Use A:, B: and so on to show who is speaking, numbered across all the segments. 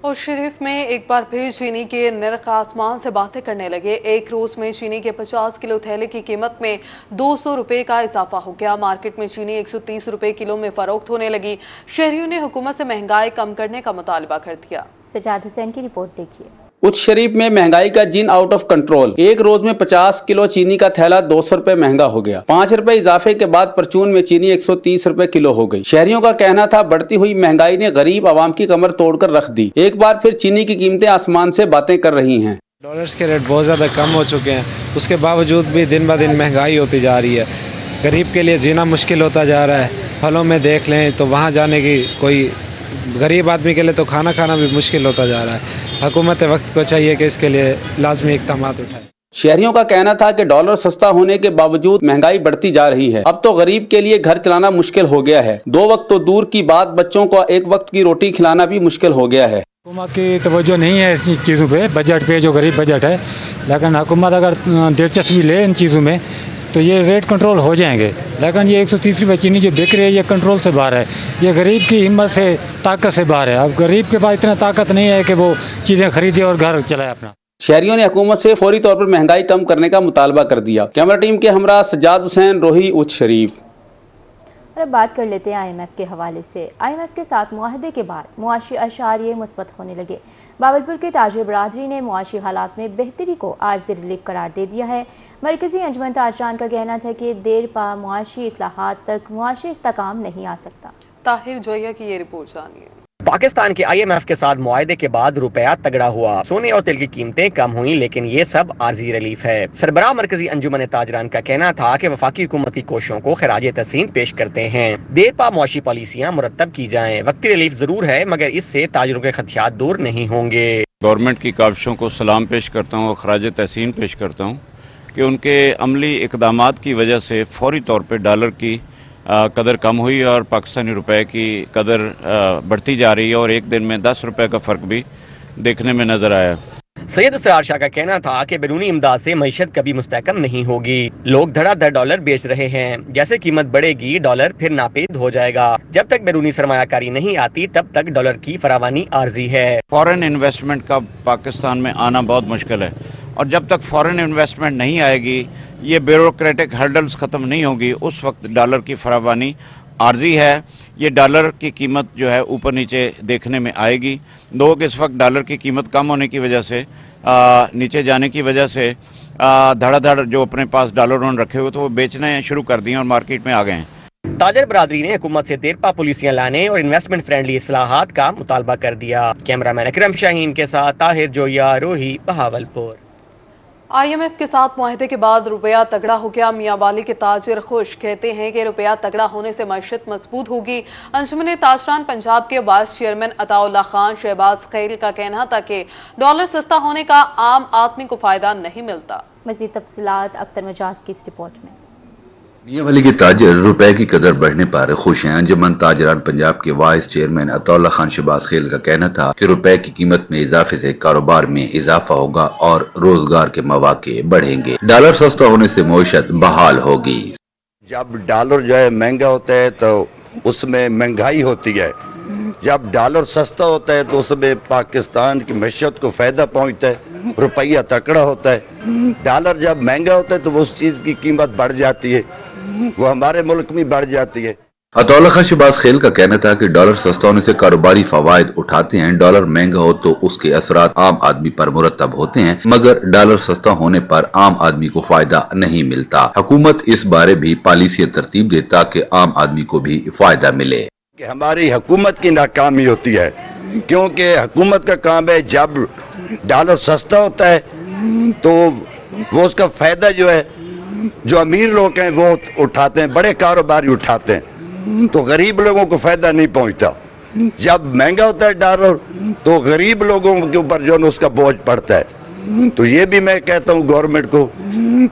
A: और शरीफ में एक बार फिर चीनी के नर्ख आसमान से बातें करने लगे। एक रोज में चीनी के 50 किलो थैले की कीमत में 200 रुपए का इजाफा हो गया। मार्केट में चीनी 130 रुपए किलो में फरोख्त होने लगी। शहरियों ने हुकूमत से महंगाई कम करने का मुतालबा कर दिया।
B: सजाद हुसैन की रिपोर्ट देखिए।
C: उच्च शरीफ में महंगाई का जिन आउट ऑफ कंट्रोल। एक रोज में 50 किलो चीनी का थैला 200 रुपए महंगा हो गया। 5 रुपए इजाफे के बाद परचून में चीनी 130 रुपए किलो हो गई। शहरियों का कहना था बढ़ती हुई महंगाई ने गरीब आवाम की कमर तोड़कर रख दी। एक बार फिर चीनी की कीमतें आसमान से बातें कर रही हैं।
D: डॉलर्स के रेट बहुत ज्यादा कम हो चुके हैं, उसके बावजूद भी दिन ब दिन महंगाई होती जा रही है। गरीब के लिए जीना मुश्किल होता जा रहा है। फलों में देख लें तो वहाँ जाने की कोई गरीब आदमी के लिए तो खाना खाना भी मुश्किल होता जा रहा है। हुकूमत वक्त को चाहिए कि इसके लिए लाजमी इक़दाम उठाए।
C: शहरियों का कहना था कि डॉलर सस्ता होने के बावजूद महंगाई बढ़ती जा रही है। अब तो गरीब के लिए घर चलाना मुश्किल हो गया है। 2 वक्त तो दूर की बात, बच्चों को एक वक्त की रोटी खिलाना भी मुश्किल हो गया है।
E: हुकूमत की तवज्जो नहीं है इस चीज़ों पे, बजट पे, जो गरीब बजट है। लेकिन हुकूमत अगर दिलचस्पी ले इन चीज़ों में तो ये रेट कंट्रोल हो जाएंगे। लेकिन ये 130 रुपये चीनी जो बिक रही है ये कंट्रोल से बाहर है। ये गरीब की हिम्मत से, ताकत से बाहर है। अब गरीब के पास इतना ताकत नहीं है कि वो चीज़ें खरीदे और घर चलाए अपना।
C: शहरियों ने हुकूमत से फौरी तौर पर महंगाई कम करने का मुतालबा कर दिया। कैमरा टीम के हमरा सजाद हुसैन, रोही, उच्च शरीफ।
B: और अब बात कर लेते हैं IMF के हवाले से। IMF के साथ मुआहदे के बाद मुआशी अशारिये मुस्बत होने लगे। बावलपुर के ताजिर बरादरी ने मुआशी हालात में बेहतरी को आर्ज़ी रिलीफ करार दे दिया है। मरकजी अंजुमन ताजरान का कहना था कि देर पा मुआशी इस्लाहात तक मुआशी इस्तेकाम नहीं आ सकता।
A: ताहिर जोया की ये रिपोर्ट जानिए।
F: पाकिस्तान के IMF के साथ मुआहदे के बाद रुपया तगड़ा हुआ। सोने और तेल की कीमतें कम हुई, लेकिन ये सब आर्जी रिलीफ है। सरबराह मरकजी अंजुमन ताजरान का कहना था कि वफाकी हुकूमत की कोशिशों को खराज तहसीन पेश करते हैं। देर पा मुआशी पॉलिसियां मुरतब की जाएं। वक्ती रिलीफ जरूर है, मगर इससे ताजरों के खदशात दूर नहीं होंगे।
G: गवर्नमेंट की काविशों को सलाम पेश करता हूँ और खराज तहसीन पेश करता हूँ कि उनके अमली इकदामात की वजह से फौरी तौर पर डॉलर की कदर कम हुई और पाकिस्तानी रुपए की कदर बढ़ती जा रही है और एक दिन में 10 रुपए का फर्क भी देखने में नजर आया।
F: सैयद असरार शाह का कहना था कि बैरूनी इमदाद से मईशत कभी मुस्तहकम नहीं होगी। लोग धड़ाधड़ डॉलर बेच रहे हैं। जैसे कीमत बढ़ेगी डॉलर फिर नापेद हो जाएगा। जब तक बैरूनी सरमायाकारी नहीं आती तब तक डॉलर की फरावानी आर्जी है।
G: फॉरेन इन्वेस्टमेंट का पाकिस्तान में आना बहुत मुश्किल है और जब तक फॉरेन इन्वेस्टमेंट नहीं आएगी, ये ब्यूरोक्रेटिक हर्डल्स खत्म नहीं होगी, उस वक्त डॉलर की फरावानी आर्जी है। ये डॉलर की कीमत जो है ऊपर नीचे देखने में आएगी। लोग इस वक्त डॉलर की कीमत कम होने की वजह से, नीचे जाने की वजह से धड़ाधड़ जो अपने पास डॉलर उन्होंने रखे हुए तो वो बेचने शुरू कर दिए और मार्केट में आ गए हैं।
F: ताजर बरादरी ने हुकूमत से देरपा पॉलिसियां लाने और इन्वेस्टमेंट फ्रेंडली इस्लाहात का मुतालबा कर दिया। कैमरामैन अकरम शाहीन के साथ ताहिर जोया, रोही, बहावलपुर।
A: IMF के साथ मुआहदे के बाद रुपया तगड़ा हो गया। मियां वाली के ताजिर खुश, कहते हैं कि रुपया तगड़ा होने से मईशत मजबूत होगी। अंजुमन ताजरान पंजाब के वाइस चेयरमैन अताउल्ला खान शहबाज खैल का कहना था कि डॉलर सस्ता होने का आम आदमी को फायदा नहीं मिलता।
B: मज़ीद तफसीलात अख्तर मजाद की इस रिपोर्ट में।
H: मियां वाली के ताजर रुपए की कदर बढ़ने पर खुश हैं। अंजुमन ताजरान पंजाब के वाइस चेयरमैन अताउल्ला खान शहबाज खेल का कहना था कि रुपए की कीमत में इजाफे से कारोबार में इजाफा होगा और रोजगार के मौके बढ़ेंगे। डॉलर सस्ता होने से मईशत बहाल होगी।
I: जब डॉलर जो है महंगा होता है तो उसमें महंगाई होती है। जब डॉलर सस्ता होता है तो उसमें पाकिस्तान की मईशत को फायदा पहुंचता है, रुपया तकड़ा होता है। डॉलर जब महंगा होता है तो उस चीज की कीमत बढ़ जाती है, वो हमारे मुल्क में बढ़ जाती है।
H: अताउल्ला खान शहबाज खेल का कहना था कि डॉलर सस्ता होने से कारोबारी फवायद उठाते हैं। डॉलर महंगा हो तो उसके असरात आम आदमी पर मुरतब होते हैं, मगर डॉलर सस्ता होने पर आम आदमी को फायदा नहीं मिलता। हुकूमत इस बारे भी पॉलिसियां तरतीब दे ताकि आम आदमी को भी फायदा मिले।
I: कि हमारी हुकूमत की नाकामी होती है, क्योंकि हुकूमत का काम है जब डॉलर सस्ता होता है तो वो उसका फायदा जो है जो अमीर लोग हैं वो उठाते हैं, बड़े कारोबारी उठाते हैं, तो गरीब लोगों को फायदा नहीं पहुंचता। जब महंगा होता है डॉलर तो गरीब लोगों के ऊपर जो है उसका बोझ पड़ता है। तो ये भी मैं कहता हूँ गवर्नमेंट को,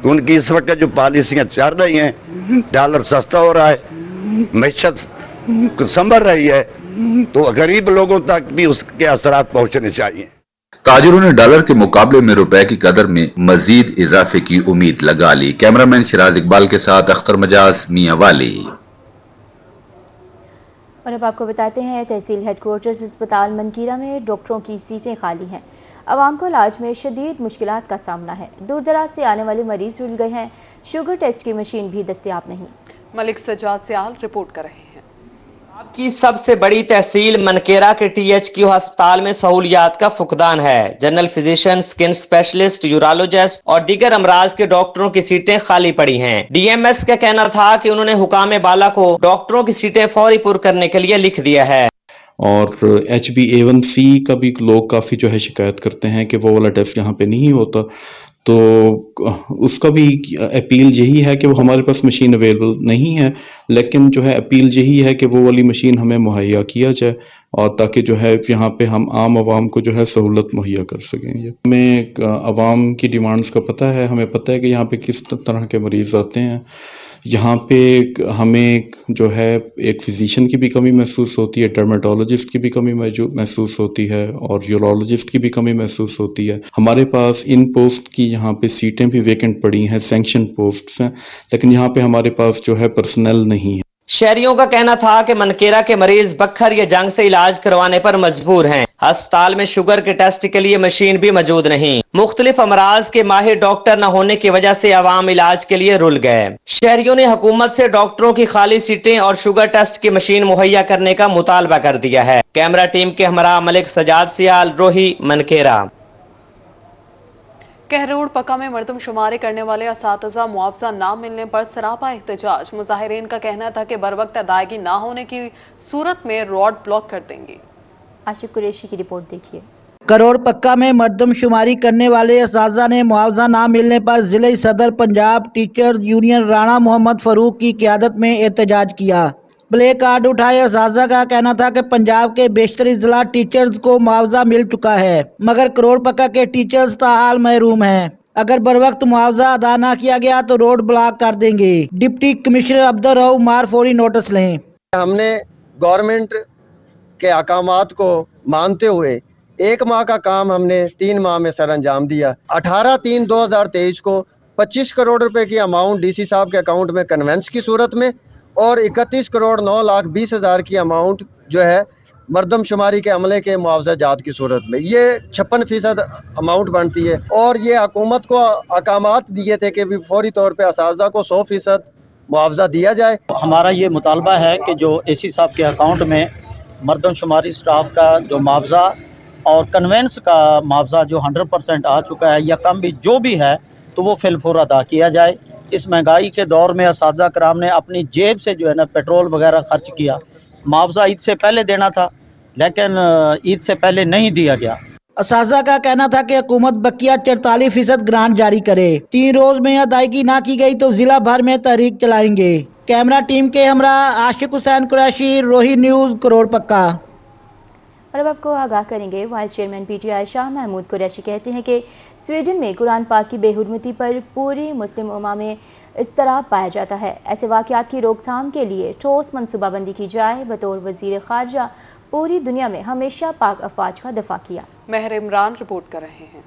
I: उनकी इस वक्त जो पॉलिसियां चल रही हैं, डॉलर सस्ता हो रहा है, मईशत संभल रही है, तो गरीब लोगों तक भी उसके असरात पहुंचने चाहिए।
H: ताजिरों ने डॉलर के मुकाबले में रुपए की कदर में मजीद इजाफे की उम्मीद लगा ली। कैमरामैन सिराज इकबाल के साथ अख्तर मजाज, मियां वाली।
B: اور اب آپ کو بتاتے ہیں تحصیل ہیڈ کوارٹرز اسپتال منکیرہ میں ڈاکٹروں کی سیٹیں خالی ہیں. عوام کو علاج میں شدید مشکلات کا سامنا ہے. دور دراز سے آنے والے مریض رل گئے ہیں. شوگر ٹیسٹ کی مشین بھی دستیاب نہیں.
A: ملک سجاد سیال رپورٹ کر رہے ہیں.
J: آپ کی سب سے بڑی تحصیل منکیرہ کے THQ ہسپتال میں سہولیات کا فقدان ہے. جنرل فزیشین، سکن اسپیشلسٹ، یورالوجسٹ اور دیگر امراض کے ڈاکٹروں کی سیٹیں خالی پڑی ہیں. DMS کا کہنا تھا کہ انہوں نے حکام بالا کو ڈاکٹروں کی سیٹیں فوری پر کرنے کے لیے لکھ دیا ہے.
K: اور HbA1c کا بھی لوگ کافی جو ہے شکایت کرتے ہیں کہ وہ والا ٹیسٹ یہاں پہ نہیں ہوتا، تو اس کا بھی اپیل یہی ہے کہ وہ ہمارے پاس مشین اویلیبل نہیں ہے، لیکن جو ہے اپیل یہی ہے کہ وہ والی مشین ہمیں مہیا کیا جائے، اور تاکہ جو ہے یہاں پہ ہم عام عوام کو جو ہے سہولت مہیا کر سکیں. ہمیں عوام کی ڈیمانڈز کا پتہ ہے، ہمیں پتہ ہے کہ یہاں پہ کس طرح کے مریض آتے ہیں. یہاں پہ ہمیں جو ہے ایک فزیشین کی بھی کمی محسوس ہوتی ہے، ڈرمیٹولوجسٹ کی بھی کمی محسوس ہوتی ہے، اور یورولوجسٹ کی بھی کمی محسوس ہوتی ہے. ہمارے پاس ان پوسٹ کی یہاں پہ سیٹیں بھی ویکنٹ پڑی ہیں، سینکشن پوسٹس ہیں، لیکن یہاں پہ ہمارے پاس جو ہے پرسنل نہیں ہے.
J: شہریوں کا کہنا تھا کہ منکیرہ کے مریض بکھر یا جنگ سے علاج کروانے پر مجبور ہیں. ہسپتال میں شوگر کے ٹیسٹ کے لیے مشین بھی موجود نہیں. مختلف امراض کے ماہر ڈاکٹر نہ ہونے کی وجہ سے عوام علاج کے لیے رل گئے. شہریوں نے حکومت سے ڈاکٹروں کی خالی سیٹیں اور شوگر ٹیسٹ کی مشین مہیا کرنے کا مطالبہ کر دیا ہے. کیمرہ ٹیم کے ہمراہ ملک سجاد سیال، روہی، منکیرہ.
A: کہروڑ پکا میں مردم شماری کرنے والے اساتذہ معاوضہ نہ ملنے پر سراپا احتجاج. مظاہرین کا کہنا تھا کہ بروقت ادائیگی نہ ہونے کی صورت میں روڈ بلاک کر دیں گے.
B: عاشق قریشی کی رپورٹ دیکھیے.
L: کروڑ پکا میں مردم شماری کرنے والے اساتذہ نے معاوضہ نہ ملنے پر ضلع صدر پنجاب ٹیچرز یونین رانا محمد فاروق کی قیادت میں احتجاج کیا. پلے کارڈ اٹھائے اساتذہ کا کہنا تھا کہ پنجاب کے بیشتر اضلاع ٹیچرز کو معاوضہ مل چکا ہے، مگر کروڑ پکا کے ٹیچرز تاحال محروم ہیں. اگر بروقت معاوضہ ادا نہ کیا گیا تو روڈ بلاک کر دیں گے. ڈپٹی کمشنر عبدالرؤف مار فوری نوٹس لیں.
M: ہم نے گورنمنٹ کے احکامات کو مانتے ہوئے 1 ماہ کا کام ہم نے 3 ماہ میں سر انجام دیا. 18/3/2023 کو 25 کروڑ روپے کی اماؤنٹ DC صاحب کے اکاؤنٹ میں کنوینس کی صورت میں، اور 31,09,20,000 کی اماؤنٹ جو ہے مردم شماری کے عملے کے معاوضہ جات کی صورت میں. یہ 56% اماؤنٹ بنتی ہے، اور یہ حکومت کو احکامات دیے تھے کہ فوری طور پہ اساتذہ کو 100% معاوضہ دیا جائے.
N: ہمارا یہ مطالبہ ہے کہ جو AC صاحب کے اکاؤنٹ میں مردم شماری سٹاف کا جو معاوضہ اور کنوینس کا معاوضہ جو 100% آ چکا ہے یا کم بھی جو بھی ہے، تو وہ فی الفور ادا کیا جائے. اس مہنگائی کے دور میں اساتذہ کرام نے اپنی جیب سے جو ہے نا پیٹرول وغیرہ خرچ کیا. معاوضہ عید سے پہلے دینا تھا، لیکن عید سے پہلے نہیں دیا گیا.
L: اساتذہ کا کہنا تھا کہ حکومت بقیہ 44% گرانٹ جاری کرے. 3 روز میں ادائیگی نہ کی گئی تو ضلع بھر میں تحریک چلائیں گے. کیمرہ ٹیم کے ہمراہ عاشق حسین قریشی، روہی نیوز، کروڑ پکا.
B: اور اب آپ کو آگاہ کریں گے. Vice chairman PTI Shah Mahmood Qureshi کہتے ہیں کہ سویڈن میں قرآن پاک کی بے حرمتی پر پوری مسلم امہ میں اضطراب پایا جاتا ہے. ایسے واقعات کی روک تھام کے لیے ٹھوس منصوبہ بندی کی جائے. بطور وزیر خارجہ پوری دنیا میں ہمیشہ پاک افواج کا دفاع کیا. مہر عمران رپورٹ کر رہے ہیں.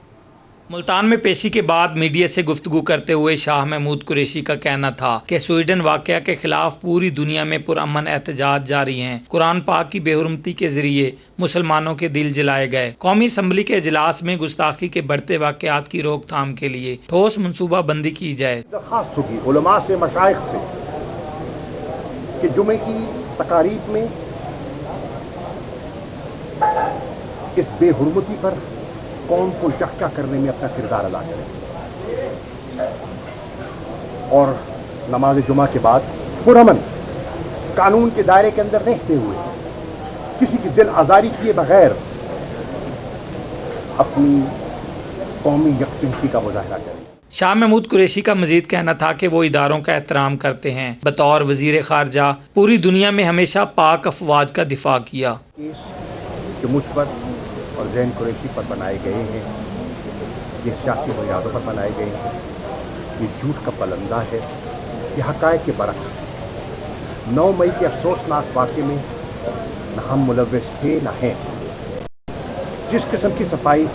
O: ملتان میں پیشی کے بعد میڈیا سے گفتگو کرتے ہوئے شاہ محمود قریشی کا کہنا تھا کہ سویڈن واقعہ کے خلاف پوری دنیا میں پرامن احتجاج جاری ہیں. قرآن پاک کی بے حرمتی کے ذریعے مسلمانوں کے دل جلائے گئے. قومی اسمبلی کے اجلاس میں گستاخی کے بڑھتے واقعات کی روک تھام کے لیے ٹھوس منصوبہ بندی کی جائے.
P: درخواست ہوگی علماء سے، مشائخ سے، کہ جمعے کی تقاریب میں اس بے حرمتی پر قوم کو یکجا کرنے میں اپنا کردار ادا کریں، اور نماز جمعہ کے بعد پرامن قانون کے دائرے کے اندر رہتے ہوئے کسی کی دل آزاری کیے بغیر اپنی قومی یکجہتی کا مظاہرہ کریں.
O: شاہ محمود قریشی کا مزید کہنا تھا کہ وہ اداروں کا احترام کرتے ہیں. بطور وزیر خارجہ پوری دنیا میں ہمیشہ پاک افواج کا دفاع کیا.
P: جو مجھ پر اور زین قریشی پر بنائے گئے ہیں، یہ سیاسی بنیادوں پر بنائے گئے ہیں، یہ جھوٹ کا پلندہ ہے. یہ حقائق کے برعکس 9 مئی کے افسوسناک واقعے میں نہ ہم ملوث تھے نہ ہیں. جس قسم کی صفائی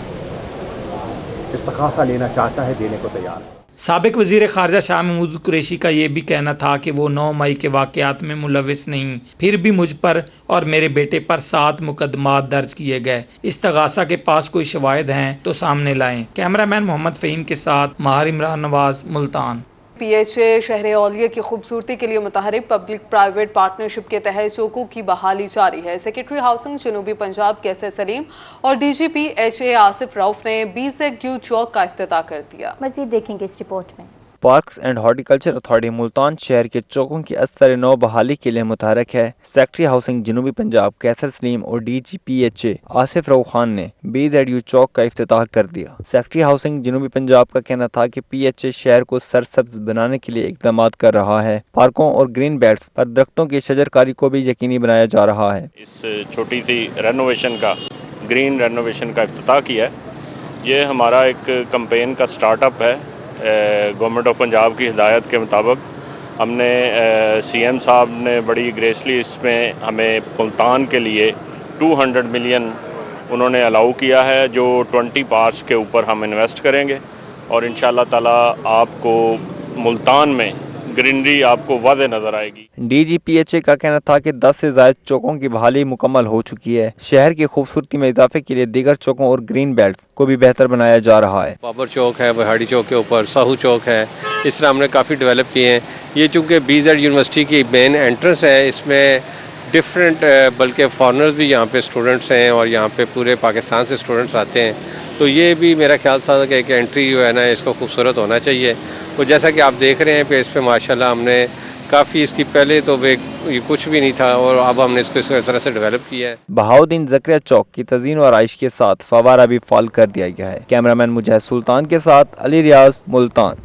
P: استغاثہ لینا چاہتا ہے دینے کو تیار ہے.
O: साबिक वजीर खारजा शाह महमूद कुरैशी का ये भी कहना था कि वो 9 मई के वाकयात में मुलविस नहीं, फिर भी मुझ पर और मेरे बेटे पर 7 मुकदमात दर्ज किए गए। इस्तगासा के पास कोई शवाहिद हैं तो सामने लाएं। कैमरामैन मोहम्मद फ़हीम के साथ माहिर इमरान नवाज, मुल्तान।
A: PHA शहर औलिया की खूबसूरती के लिए मुतहरिक पब्लिक प्राइवेट पार्टनरशिप के तहत चौकों की बहाली जारी है। सेक्रेटरी हाउसिंग जनूबी पंजाब कैसर सलीम और DGP HA आसिफ रऊफ ने BZU चौक का इफ्तिताह कर दिया।
B: मज़ीद देखेंगे इस रिपोर्ट में।
Q: Parks and horticulture authority Multan शहर के चौकों की अस्तर नौ बहाली के लिए मुतहरक है। सेक्रेटरी हाउसिंग जनूबी पंजाब कैसर सलीम और DGP HA आसिफ रऊफ खान ने BZU चौक का इफ्तिताह कर दिया। सेक्रेटरी हाउसिंग जनूबी पंजाब का कहना था कि PHA शहर को सरसब्ज बनाने के लिए इकदाम कर रहा है। पार्कों और ग्रीन बेल्ट्स पर दरख्तों की शजरकारी को भी यकीनी बनाया जा रहा है।
R: इस छोटी सी रेनोवेशन का, ग्रीन रेनोवेशन का इफ्तिताह किया है। ये हमारा एक कैंपेन का स्टार्टअप है। गवर्नमेंट ऑफ पंजाब की हिदायत के मुताबिक हमने CM साहब ने बड़ी ग्रेसली इसमें हमें मुल्तान के लिए 200 मिलियन उन्होंने अलाउ किया है, जो 20 पार्क्स के ऊपर हम इन्वेस्ट करेंगे और इंशाअल्लाह ताला आपको मुल्तान में ग्रीनरी आपको वाज़े नजर आएगी।
Q: DGP HA का कहना था कि 10 से ज़ायद चौकों की बहाली मुकम्मल हो चुकी है। शहर की खूबसूरती में इजाफे के लिए दीगर चौकों और ग्रीन बेल्ट को भी बेहतर बनाया जा रहा है।
S: बाबर चौक है, बहाड़ी चौक के ऊपर साहू चौक है, इस तरह हमने काफ़ी डेवलप किए हैं। ये चूँकि BZ यूनिवर्सिटी की मेन एंट्रेंस है, इसमें डिफरेंट बल्कि फॉरनर्स भी यहाँ पे स्टूडेंट्स हैं और यहाँ पे पूरे पाकिस्तान से स्टूडेंट्स आते हैं, तो ये भी मेरा ख्याल था कि एक एंट्री जो है ना इसको खूबसूरत होना चाहिए। तो जैसा कि आप देख रहे हैं कि इस पर माशाल्लाह हमने काफ़ी इसकी पहले तो ये कुछ भी नहीं था और अब हमने इसको इस तरह से डेवलप किया है।
Q: बहाउद्दीन ज़करिया चौक की तज़ीन और आइश के साथ फवारा भी फाल कर दिया गया है। कैमरामैन मुजाहिद सुल्तान के साथ अली रियाज, मुल्तान।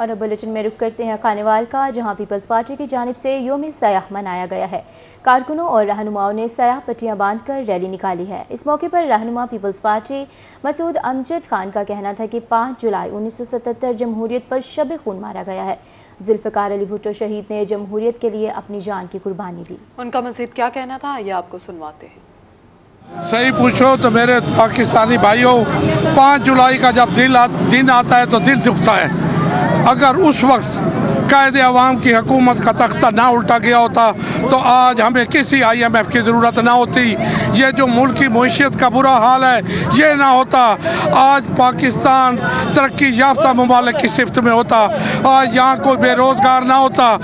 B: और अब बुलेटिन में रुख करते हैं खानेवाल का, जहां पीपल्स पार्टी की जानिब से योम सयाह मनाया गया है। कारकुनों और रहनुमाओं ने सयाह पट्टियां बांधकर रैली निकाली है। इस मौके पर रहनुमा पीपल्स पार्टी मसूद अमजद खान का कहना था कि 5 जुलाई 1977 जमहूरियत पर शब खून मारा गया है। जुल्फ़िकार अली भुट्टो शहीद ने जमहूरियत के लिए अपनी जान की कुर्बानी दी।
A: उनका मज़ीद क्या कहना था, ये आपको सुनवाते हैं।
T: सही पूछो तो मेरे पाकिस्तानी भाइयों, 5 जुलाई का जब दिन आता है तो दिल दुखता है। अगर उस वक्त कायदे अवाम की हुकूमत का तख्ता ना उल्टा गया होता तो आज हमें किसी IMF की ज़रूरत ना होती। ये जो मुल्क की मईशत का बुरा हाल है ये ना होता। आज पाकिस्तान तरक्की याफ्ता ममालिक की सिफ्त में होता। आज यहाँ कोई बेरोजगार ना होता,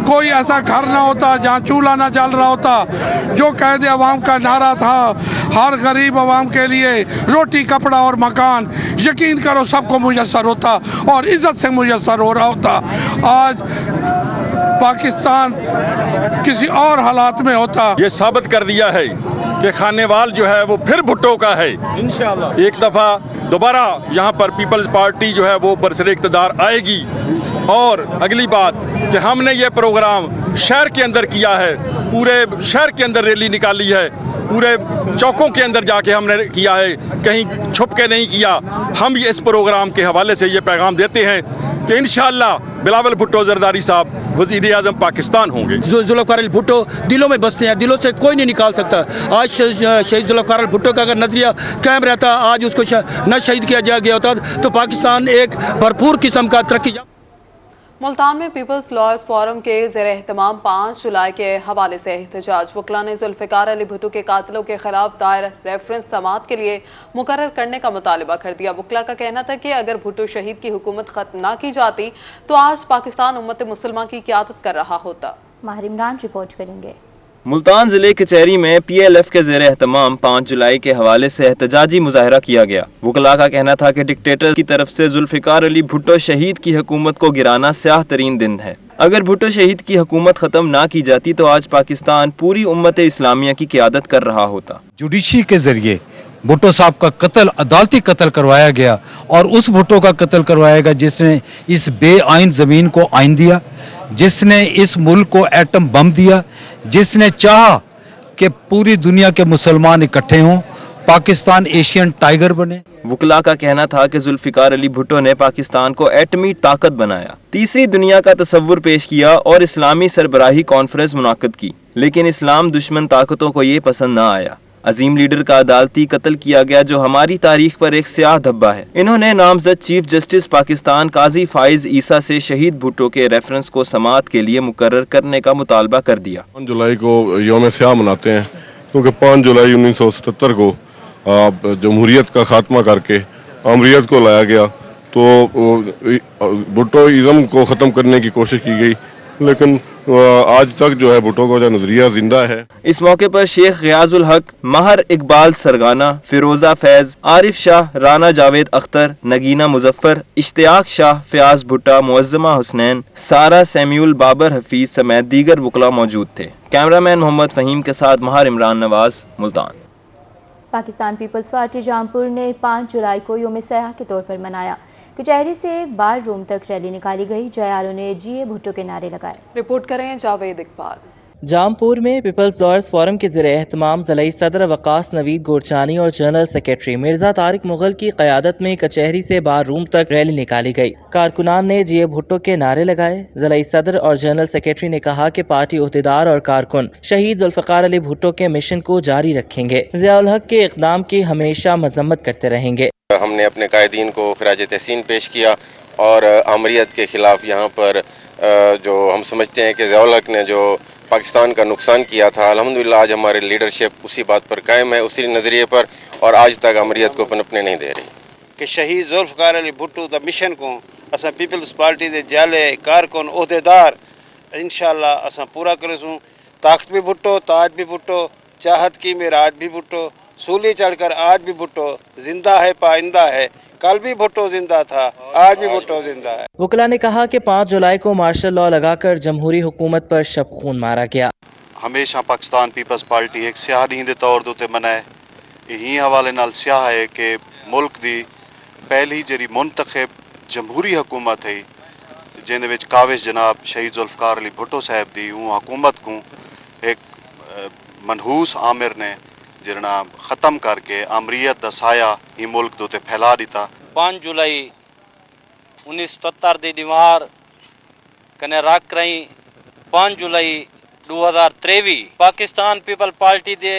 T: कोई ऐसा घर ना होता जहाँ चूल्हा ना जल रहा होता। जो कायदे अवाम का नारा था, हर गरीब अवाम के लिए रोटी, कपड़ा और मकान, यकीन करो सबको मुयस्सर होता और इज्जत से मुयस्सर हो रहा होता। आज पाकिस्तान किसी और हालात में होता।
U: ये साबित कर दिया है कि खानेवाल जो है वो फिर भुट्टो का है। इंशाअल्लाह एक दफा दोबारा यहाँ पर पीपल्स पार्टी जो है वो बरसरे इक़्तिदार आएगी। और अगली बात कि हमने ये प्रोग्राम शहर के अंदर किया है, पूरे शहर के अंदर रैली निकाली है, पूरे चौकों के अंदर जाके हमने किया है, कहीं छुप के नहीं किया। हम ये इस प्रोग्राम के हवाले से ये पैगाम देते हैं कि इंशाअल्लाह बिलावल भुट्टो जरदारी साहब वज़ीर आज़म पाकिस्तान होंगे।
V: जुल्फ़िकार अली भुट्टो दिलों में बसते हैं, दिलों से कोई नहीं निकाल सकता। आज शहीद जुल्फ़िकार अली भुट्टो का अगर नजरिया कायम रहता, आज उसको न शहीद किया गया होता तो पाकिस्तान एक भरपूर किस्म का तरक्की।
A: मुल्तान में पीपल्स लॉयर्स फोरम के ज़ेर एहतमाम 5 जुलाई के हवाले से एहतजाज। वकला ने जुल्फ़िकार अली भुट्टो के कातिलों के खिलाफ दायर रेफरेंस समाअत के लिए मुकर्रर करने का मुतालबा कर दिया। वकला का कहना था कि अगर भुट्टो शहीद की हुकूमत खत्म ना की जाती तो आज पाकिस्तान उम्मत मुसलमान की क़यादत कर रहा होता।
B: माहिर इमरान रिपोर्ट करेंगे।
Q: मुल्तान जिले कचहरी में PLF के ज़ेर एहतमाम 5 जुलाई के हवाले से एहतजाजी मुजाहरा किया गया। वकला का कहना था कि डिक्टेटर की तरफ से जुल्फ़िकार अली भुट्टो शहीद की हुकूमत को गिराना स्याह तरीन दिन है। अगर भुट्टो शहीद की हुकूमत खत्म ना की जाती तो आज पाकिस्तान पूरी उम्मत इस्लामिया की क़यादत कर रहा होता।
W: जुडिशरी के जरिए भुट्टो साहब का कत्ल, अदालती कत्ल करवाया गया और उस भुट्टो का कत्ल करवाया गया जिसने इस बेआइन जमीन को आइन दिया, जिसने इस मुल्क को एटम बम दिया, जिसने चाहा कि पूरी दुनिया के मुसलमान इकट्ठे हों, पाकिस्तान एशियन टाइगर बने।
Q: वकला का कहना था कि जुल्फ़िकार अली भुट्टो ने पाकिस्तान को एटमी ताकत बनाया, तीसरी दुनिया का तस्वुर पेश किया और इस्लामी सरबराही कॉन्फ्रेंस मुनाकिद की, लेकिन इस्लाम दुश्मन ताकतों को ये पसंद न आया। عظیم لیڈر کا عدالتی قتل کیا گیا جو ہماری تاریخ پر ایک سیاہ دھبا ہے۔ انہوں نے نامزد چیف جسٹس پاکستان قاضی فائز عیسیٰ سے شہید بھٹو کے ریفرنس کو سماعت کے لیے مقرر کرنے کا مطالبہ کر دیا۔
U: 5 جولائی کو یوم سیاہ مناتے ہیں کیونکہ 5 جولائی 1977 کو جمہوریت کا خاتمہ کر کے آمریت کو لایا گیا، تو بھٹوازم کو ختم کرنے کی کوشش کی گئی، لیکن آج تک جو ہے بھٹو کا جو نظریہ زندہ ہے۔
Q: اس موقع پر شیخ غیاض الحق، ماہر اقبال سرگانہ، فیروزہ فیض، عارف شاہ، رانا جاوید اختر، نگینہ مظفر، اشتیاق شاہ، فیاض بھٹا، معظمہ حسنین، سارہ سیمیول، بابر حفیظ سمیت دیگر وکلاء موجود تھے۔ کیمرہ مین محمد فہیم کے ساتھ ماہر عمران نواز، ملتان۔
B: پاکستان پیپلز پارٹی جامپور نے 5 جولائی کو یوم سیاہ کے طور پر منایا۔ کچہری سے بار روم تک ریلی نکالی گئی، جیالوں نے جی اے بھٹو کے نعرے لگائے۔
A: رپورٹ کریں جاوید اقبال۔
J: جامپور میں پیپلز لائرز فورم کے زیر اہتمام ضلعی صدر وقاص نوید گورچانی اور جنرل سیکریٹری مرزا طارق مغل کی قیادت میں کچہری سے بار روم تک ریلی نکالی گئی۔ کارکنان نے جی اے بھٹو کے نعرے لگائے۔ ضلعی صدر اور جنرل سیکریٹری نے کہا کہ پارٹی عہدیدار اور کارکن شہید ذوالفقار علی بھٹو کے مشن کو جاری رکھیں گے، ضیاء الحق کے اقدام کی ہمیشہ مذمت کرتے رہیں گے۔
C: ہم نے اپنے قائدین کو خراج تحسین پیش کیا اور آمریت کے خلاف یہاں پر جو ہم سمجھتے ہیں کہ ضیاء الحق نے جو پاکستان کا نقصان کیا تھا، الحمدللہ آج ہماری لیڈرشپ اسی بات پر قائم ہے، اسی نظریے پر، اور آج تک آمریت کو پنپنے نہیں دے رہی
D: کہ شہید ذوالفقار علی بھٹو دا مشن کو اساں پیپلز پارٹی دے جالے کارکن عہدیدار انشاءاللہ اساں پورا کرسوں۔ طاقت بھی بھٹو، تاج بھی بھٹو، چاہت کی میراج بھی بھٹو، سولی چڑھ کر آج بھی بھٹو، زندہ ہے پائندہ ہے، کل بھی بھٹو زندہ تھا، آج بھی بھٹو زندہ ہے۔
J: وکلا نے کہا کہ 5 جولائی کو مارشل لا لگا کر جمہوری حکومت پر شب خون مارا گیا۔
E: ہمیشہ پاکستان پیپلز پارٹی ایک سیاہ دن دے طور تے منائے، یہی حوالے نال سیاہ ہے کہ ملک دی پہلی جڑی منتخب جمہوری حکومت ہے جن دے وچ کاوش جناب شہید ذوالفقار علی بھٹو صاحب دی حکومت کو ایک منحوس آمر نے جرنا ختم کر کے آمریت دا سایہ ہی ملک دوتے پھیلا دیتا۔
X: 5 جولائی 1977 دی دیوار کنے رکھ رہی 5 جولائی 2023 پاکستان پیپل پارٹی دے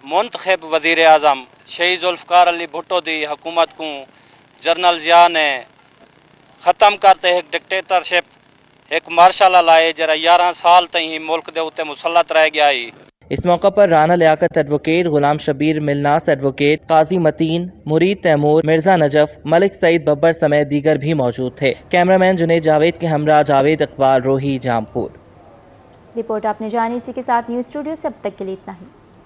X: منتخب وزیر اعظم شہید ذوالفقار علی بھٹو دی حکومت کو جنرل ضیاء نے ختم کرتے ایک ڈکٹیٹرشپ ایک مارشل لائے جرا 11 سال تھی ملک دے اتنے مسلط رہ گیا ہی۔
J: اس موقع پر رانا لیاقت ایڈوکیٹ، غلام شبیر ملناس ایڈوکیٹ، قاضی متین، مرید تیمور، مرزا نجف، ملک سعید ببر سمیت دیگر بھی موجود تھے۔ کیمرہ مین جنید جاوید کے ہمراہ جاوید اقبال، روہی، جامپور۔
B: رپورٹ آپ نے جانی، اسی کے ساتھ نیوز اسٹوڈیو سے اب تک کے لیے اتنا ہی۔